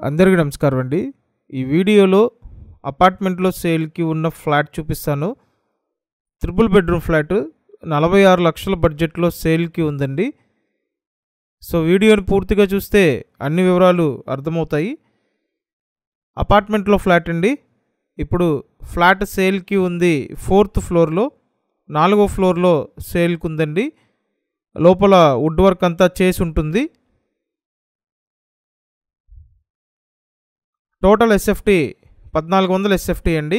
అందరికీ నమస్కారం అండి. ఈ వీడియోలో అపార్ట్మెంట్లో సేల్కి ఉన్న ఫ్లాట్ చూపిస్తాను. ట్రిపుల్ బెడ్రూమ్ ఫ్లాట్ 46 లక్షల బడ్జెట్లో సేల్కి ఉందండి. సో వీడియోని పూర్తిగా చూస్తే అన్ని వివరాలు అర్థమవుతాయి. అపార్ట్మెంట్లో ఫ్లాట్ అండి. ఇప్పుడు ఫ్లాట్ సేల్కి ఉంది 4th ఫ్లోర్లో, 4వ ఫ్లోర్లో సేల్కి ఉందండి. లోపల వుడ్ వర్క్ అంతా చేసి ఉంటుంది. టోటల్ ఎస్ఎఫ్టీ 1400 ఎస్ఎఫ్టీ అండి.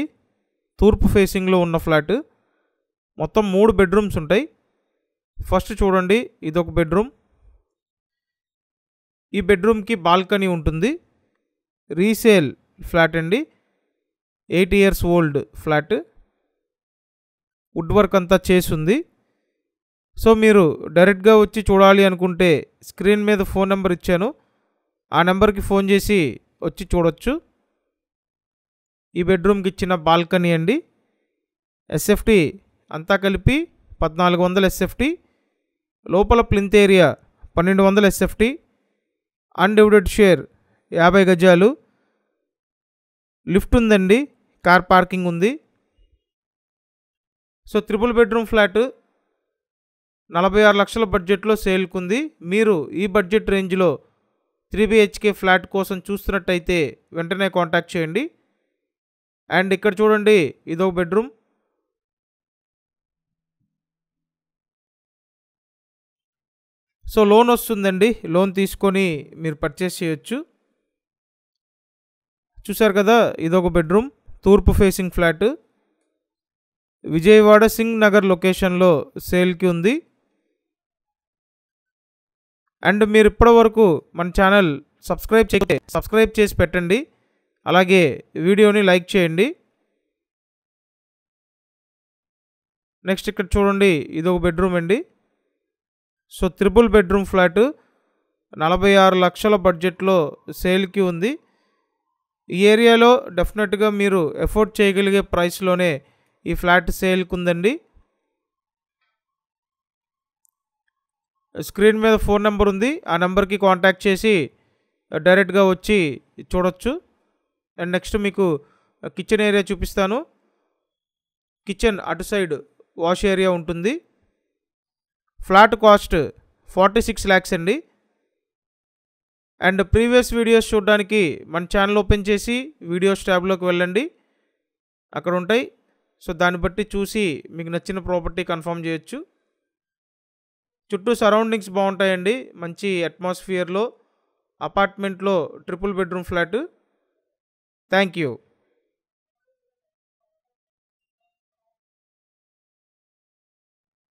తూర్పు ఫేసింగ్లో ఉన్న ఫ్లాట్. మొత్తం 3 బెడ్రూమ్స్ ఉంటాయి. ఫస్ట్ చూడండి, ఇదొక బెడ్రూమ్. ఈ బెడ్రూమ్కి బాల్కనీ ఉంటుంది. రీసేల్ ఫ్లాట్ అండి. 8 years old flat. Wood work అంతా చేసింది. సో మీరు డైరెక్ట్గా వచ్చి చూడాలి అనుకుంటే స్క్రీన్ మీద ఫోన్ నెంబర్ ఇచ్చాను. ఆ నెంబర్కి ఫోన్ చేసి వచ్చి చూడొచ్చు. ఈ బెడ్రూమ్కి ఇచ్చిన బాల్కనీ అండి. ఎస్ఎఫ్టీ అంతా కలిపి 1400 ఎస్ఎఫ్టీ. లోపల plinth area 1200 SFT. Undivided share 50 గజాలు. లిఫ్ట్ ఉందండి. కార్ పార్కింగ్ ఉంది. సో ట్రిపుల్ బెడ్రూమ్ ఫ్లాట్ 46 లక్షల బడ్జెట్లో సేల్కుంది. మీరు ఈ బడ్జెట్ రేంజ్లో 3 BHK ఫ్లాట్ కోసం చూస్తున్నట్టయితే వెంటనే కాంటాక్ట్ చేయండి. అండ్ ఇక్కడ చూడండి, ఇదొక బెడ్రూమ్. సో లోన్ వస్తుందండి. లోన్ తీసుకొని మీరు పర్చేస్ చేయొచ్చు. చూసారు కదా, ఇదొక బెడ్రూమ్. తూర్పు ఫేసింగ్ ఫ్లాట్. విజయవాడ సింగ్ నగర్ లొకేషన్లో సేల్కి ఉంది. అండ్ మీరు ఇప్పటివరకు మన ఛానల్ సబ్స్క్రైబ్ చేసి పెట్టండి. అలాగే వీడియోని లైక్ చేయండి. నెక్స్ట్ ఇక్కడ చూడండి, ఇదొక బెడ్రూమ్ అండి. సో ట్రిపుల్ బెడ్రూమ్ ఫ్లాట్ 46 లక్షల బడ్జెట్లో సేల్కి ఉంది. ఈ ఏరియాలో డెఫినెట్గా మీరు ఎఫోర్డ్ చేయగలిగే ప్రైస్లోనే ఈ ఫ్లాట్ సేల్కి ఉందండి. స్క్రీన్ మీద ఫోన్ నెంబర్ ఉంది. ఆ నెంబర్కి కాంటాక్ట్ చేసి డైరెక్ట్గా వచ్చి చూడొచ్చు. అండ్ నెక్స్ట్ మీకు కిచెన్ ఏరియా చూపిస్తాను. కిచెన్ అటు సైడ్ వాష్ ఏరియా ఉంటుంది. ఫ్లాట్ కాస్ట్ 46 lakhs అండి. అండ్ ప్రీవియస్ వీడియోస్ చూడడానికి మన ఛానల్ ఓపెన్ చేసి వీడియోస్ ట్యాబ్లోకి వెళ్ళండి. అక్కడ ఉంటాయి. సో దాన్ని బట్టి చూసి మీకు నచ్చిన ప్రాపర్టీ కన్ఫర్మ్ చేయొచ్చు. చుట్టూ సరౌండింగ్స్ బాగుంటాయండి. మంచి అట్మాస్ఫియర్లో అపార్ట్మెంట్లో triple bedroom flat. Thank you.